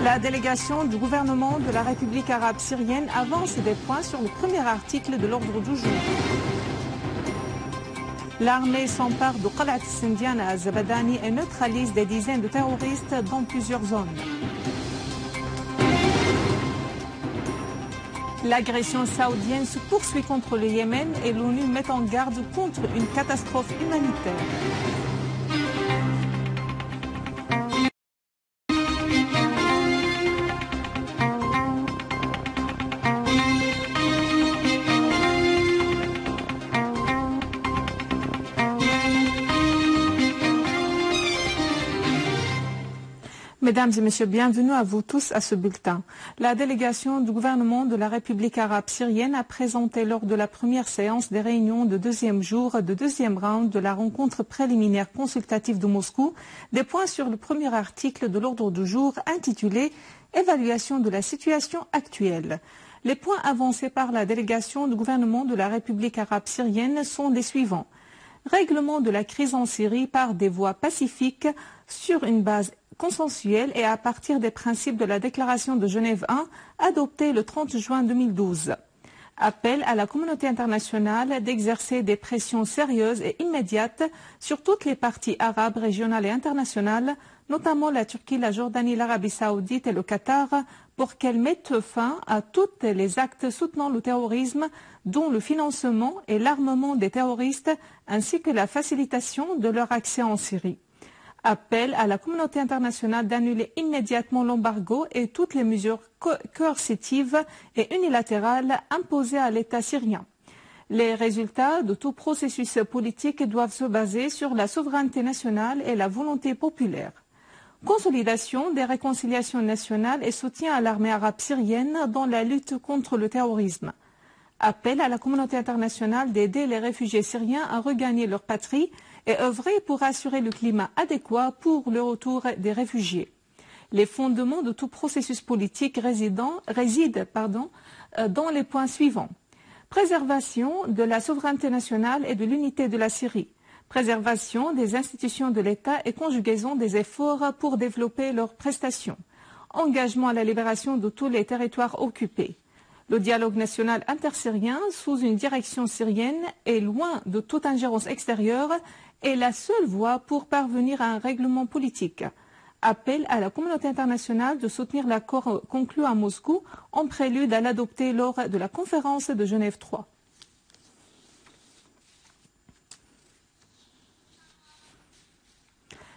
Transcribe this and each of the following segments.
La délégation du gouvernement de la République arabe syrienne avance des points sur le premier article de l'ordre du jour. L'armée s'empare de Qalat Sindian à Zabadani et neutralise des dizaines de terroristes dans plusieurs zones. L'agression saoudienne se poursuit contre le Yémen et l'ONU met en garde contre une catastrophe humanitaire. Mesdames et messieurs, bienvenue à vous tous à ce bulletin. La délégation du gouvernement de la République arabe syrienne a présenté lors de la première séance des réunions de deuxième jour de deuxième round de la rencontre préliminaire consultative de Moscou des points sur le premier article de l'ordre du jour intitulé « Évaluation de la situation actuelle ». Les points avancés par la délégation du gouvernement de la République arabe syrienne sont les suivants. Règlement de la crise en Syrie par des voies pacifiques sur une base consensuelle et à partir des principes de la déclaration de Genève 1 adoptée le 30 juin 2012. Appel à la communauté internationale d'exercer des pressions sérieuses et immédiates sur toutes les parties arabes, régionales et internationales, notamment la Turquie, la Jordanie, l'Arabie saoudite et le Qatar, pour qu'elles mettent fin à tous les actes soutenant le terrorisme, dont le financement et l'armement des terroristes, ainsi que la facilitation de leur accès en Syrie. Appel à la communauté internationale d'annuler immédiatement l'embargo et toutes les mesures coercitives et unilatérales imposées à l'État syrien. Les résultats de tout processus politique doivent se baser sur la souveraineté nationale et la volonté populaire. Consolidation des réconciliations nationales et soutien à l'armée arabe syrienne dans la lutte contre le terrorisme. Appel à la communauté internationale d'aider les réfugiés syriens à regagner leur patrie et œuvrer pour assurer le climat adéquat pour le retour des réfugiés. Les fondements de tout processus politique résident dans les points suivants. Préservation de la souveraineté nationale et de l'unité de la Syrie. Préservation des institutions de l'État et conjugaison des efforts pour développer leurs prestations. Engagement à la libération de tous les territoires occupés. Le dialogue national intersyrien sous une direction syrienne est loin de toute ingérence extérieure et la seule voie pour parvenir à un règlement politique. Appel à la communauté internationale de soutenir l'accord conclu à Moscou en prélude à l'adopter lors de la conférence de Genève 3.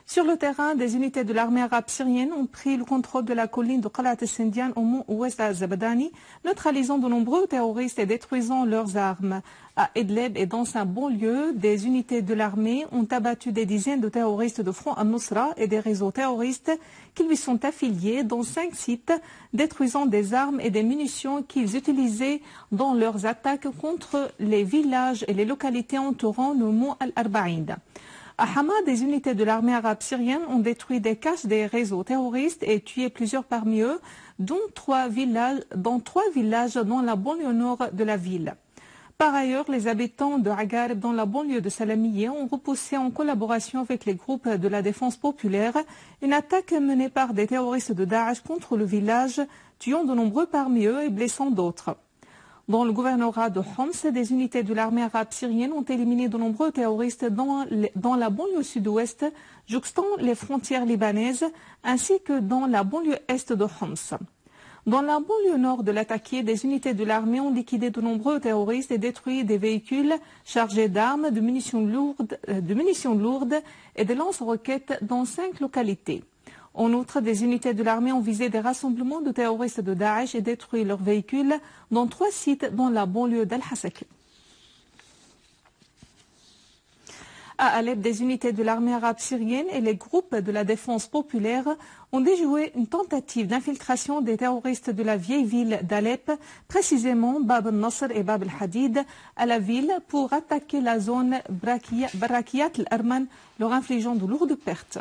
Sur le terrain, des unités de l'armée arabe syrienne ont pris le contrôle de la colline de Qalat Sindian au mont ouest à Zabadani, neutralisant de nombreux terroristes et détruisant leurs armes. À Idlib et dans sa banlieue, des unités de l'armée ont abattu des dizaines de terroristes de Front al-Nusra et des réseaux terroristes qui lui sont affiliés dans 5 sites, détruisant des armes et des munitions qu'ils utilisaient dans leurs attaques contre les villages et les localités entourant le mont Al-Arba'id. À Hama, des unités de l'armée arabe syrienne ont détruit des caches des réseaux terroristes et tué plusieurs parmi eux, dont 3 villages dans la banlieue nord de la ville. Par ailleurs, les habitants de Agareb dans la banlieue de Salamiyeh ont repoussé en collaboration avec les groupes de la défense populaire une attaque menée par des terroristes de Daesh contre le village, tuant de nombreux parmi eux et blessant d'autres. Dans le gouvernorat de Homs, des unités de l'armée arabe syrienne ont éliminé de nombreux terroristes dans la banlieue sud-ouest, jouxtant les frontières libanaises, ainsi que dans la banlieue est de Homs. Dans la banlieue nord de l'Atakia, des unités de l'armée ont liquidé de nombreux terroristes et détruit des véhicules chargés d'armes, de munitions lourdes et de lance-roquettes dans 5 localités. En outre, des unités de l'armée ont visé des rassemblements de terroristes de Daesh et détruit leurs véhicules dans 3 sites dans la banlieue d'Al-Hasaki. À Alep, des unités de l'armée arabe syrienne et les groupes de la défense populaire ont déjoué une tentative d'infiltration des terroristes de la vieille ville d'Alep, précisément Bab al-Nasr et Bab al-Hadid, à la ville pour attaquer la zone Barakiyat al-Arman, leur infligeant de lourdes pertes.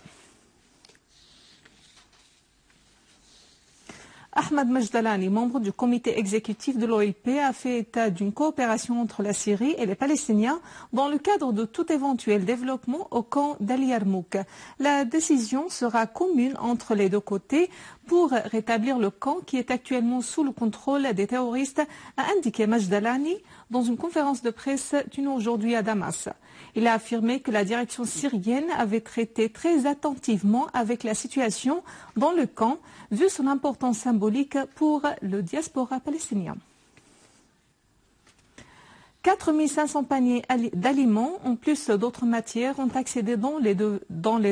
Ahmad Majdalani, membre du comité exécutif de l'OLP, a fait état d'une coopération entre la Syrie et les Palestiniens dans le cadre de tout éventuel développement au camp d'Al Yarmouk. La décision sera commune entre les deux côtés pour rétablir le camp qui est actuellement sous le contrôle des terroristes, a indiqué Majdalani dans une conférence de presse tenue aujourd'hui à Damas. Il a affirmé que la direction syrienne avait traité très attentivement avec la situation dans le camp, vu son importance symbolique pour le diaspora palestinien. 4500 paniers d'aliments, en plus d'autres matières, ont accédé dans les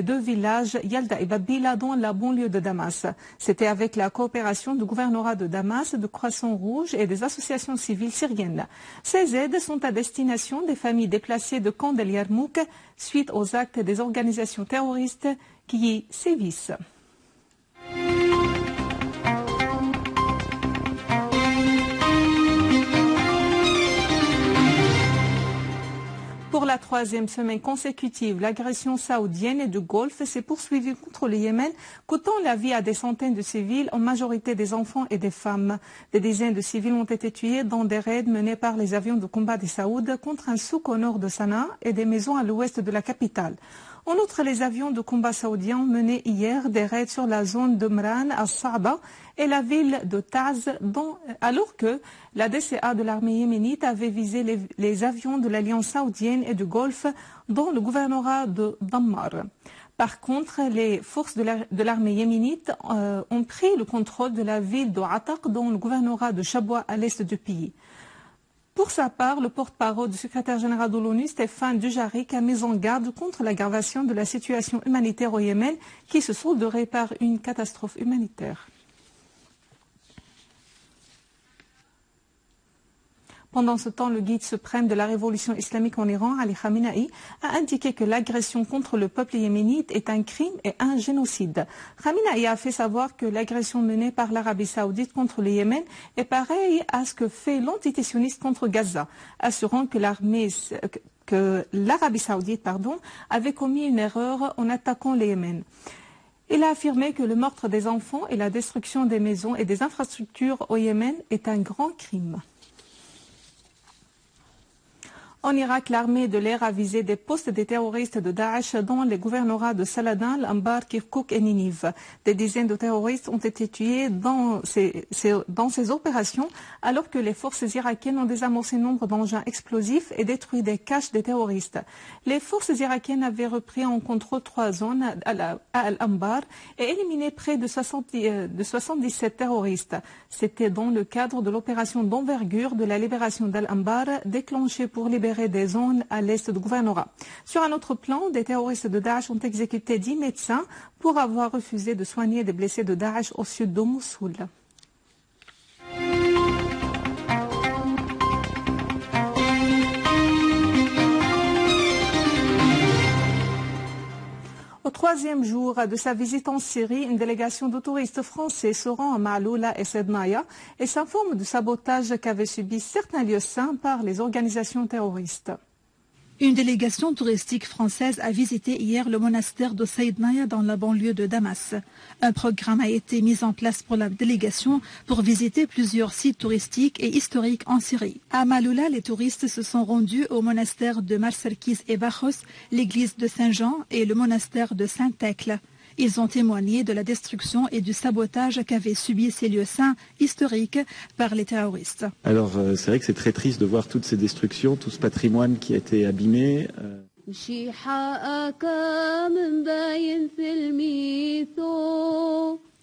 deux villages Yalda et Babila dans la banlieue de Damas. C'était avec la coopération du gouvernorat de Damas, de Croissant Rouge et des associations civiles syriennes. Ces aides sont à destination des familles déplacées de camp d'Al Yarmouk suite aux actes des organisations terroristes qui y sévissent. Pour la troisième semaine consécutive, l'agression saoudienne et du Golfe s'est poursuivie contre le Yémen, coûtant la vie à des centaines de civils, en majorité des enfants et des femmes. Des dizaines de civils ont été tués dans des raids menés par les avions de combat des Saouds contre un souk au nord de Sanaa et des maisons à l'ouest de la capitale. En outre, les avions de combat saoudiens ont mené hier des raids sur la zone de Mran à Saaba et la ville de Taz, alors que la DCA de l'armée yéménite avait visé les avions de l'Alliance saoudienne et du Golfe dans le gouvernorat de Dammar. Par contre, les forces de l'armée yéménite ont pris le contrôle de la ville de Ataq dans le gouvernorat de Chabwa à l'est du pays. Pour sa part, le porte-parole du secrétaire général de l'ONU, Stéphane Dujarric, a mis en garde contre l'aggravation de la situation humanitaire au Yémen qui se solderait par une catastrophe humanitaire. Pendant ce temps, le guide suprême de la révolution islamique en Iran, Ali Khamenei, a indiqué que l'agression contre le peuple yéménite est un crime et un génocide. Khamenei a fait savoir que l'agression menée par l'Arabie saoudite contre le Yémen est pareille à ce que fait l'entité sioniste contre Gaza, assurant que l'Arabie saoudite avait commis une erreur en attaquant le Yémen. Il a affirmé que le meurtre des enfants et la destruction des maisons et des infrastructures au Yémen est un grand crime. En Irak, l'armée de l'air a visé des postes des terroristes de Daesh dans les gouvernorats de Saladin, Al-Anbar, Kirkuk et Ninive. Des dizaines de terroristes ont été tués dans ces opérations, alors que les forces irakiennes ont désamorcé nombre d'engins explosifs et détruit des caches des terroristes. Les forces irakiennes avaient repris en contrôle 3 zones à Al-Anbar et éliminé près de 77 terroristes. C'était dans le cadre de l'opération d'envergure de la libération d'Al-Anbar déclenchée pour libérer des zones à l'est du gouvernorat. Sur un autre plan, des terroristes de Daesh ont exécuté 10 médecins pour avoir refusé de soigner des blessés de Daesh au sud de Mossoul. Au troisième jour de sa visite en Syrie, une délégation de touristes français se rend à Maaloula et Sednaya et s'informe du sabotage qu'avaient subi certains lieux saints par les organisations terroristes. Une délégation touristique française a visité hier le monastère de Saïdnaya dans la banlieue de Damas. Un programme a été mis en place pour la délégation pour visiter plusieurs sites touristiques et historiques en Syrie. À Maaloula, les touristes se sont rendus au monastère de Marsarkis et Bachos, l'église de Saint-Jean et le monastère de Saint-Thècle. Ils ont témoigné de la destruction et du sabotage qu'avaient subi ces lieux saints historiques par les terroristes. Alors c'est vrai que c'est très triste de voir toutes ces destructions, tout ce patrimoine qui a été abîmé.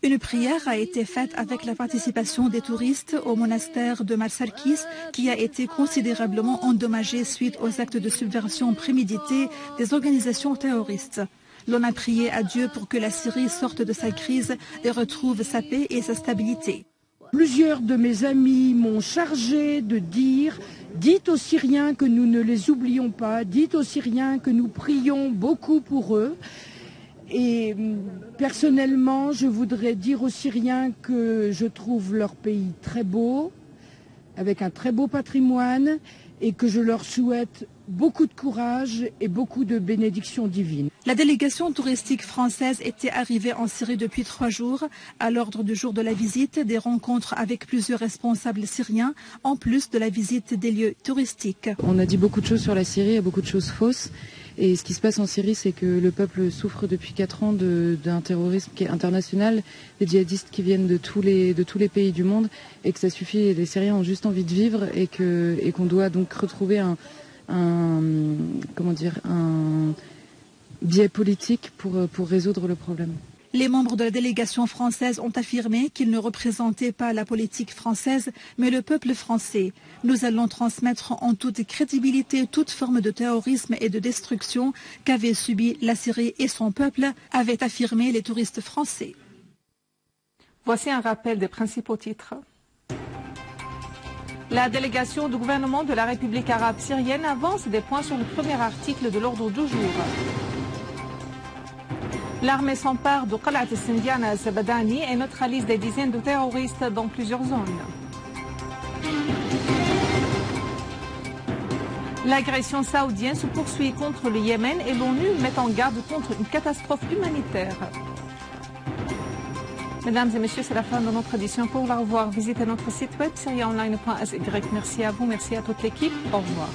Une prière a été faite avec la participation des touristes au monastère de Marsarkis qui a été considérablement endommagé suite aux actes de subversion prémédités des organisations terroristes. L'on a prié à Dieu pour que la Syrie sorte de sa crise et retrouve sa paix et sa stabilité. Plusieurs de mes amis m'ont chargé de dire « Dites aux Syriens que nous ne les oublions pas, dites aux Syriens que nous prions beaucoup pour eux ». Et personnellement, je voudrais dire aux Syriens que je trouve leur pays très beau, avec un très beau patrimoine, et que je leur souhaite beaucoup de courage et beaucoup de bénédictions divines. La délégation touristique française était arrivée en Syrie depuis 3 jours. À l'ordre du jour de la visite, des rencontres avec plusieurs responsables syriens, en plus de la visite des lieux touristiques. On a dit beaucoup de choses sur la Syrie, il y a beaucoup de choses fausses. Et ce qui se passe en Syrie, c'est que le peuple souffre depuis 4 ans d'un terrorisme qui est international, des djihadistes qui viennent de tous les pays du monde, et que ça suffit, les Syriens ont juste envie de vivre et qu'on doit donc retrouver un biais politique pour résoudre le problème. Les membres de la délégation française ont affirmé qu'ils ne représentaient pas la politique française, mais le peuple français. Nous allons transmettre en toute crédibilité toute forme de terrorisme et de destruction qu'avait subi la Syrie et son peuple, avaient affirmé les touristes français. Voici un rappel des principaux titres. La délégation du gouvernement de la République arabe syrienne avance des points sur le premier article de l'ordre du jour. L'armée s'empare de Qalat al-Sindiana al-Sabadani et neutralise des dizaines de terroristes dans plusieurs zones. L'agression saoudienne se poursuit contre le Yémen et l'ONU met en garde contre une catastrophe humanitaire. Mesdames et messieurs, c'est la fin de notre édition. Pour la revoir, visitez notre site web syriaonline.sy. Merci à vous, merci à toute l'équipe. Au revoir.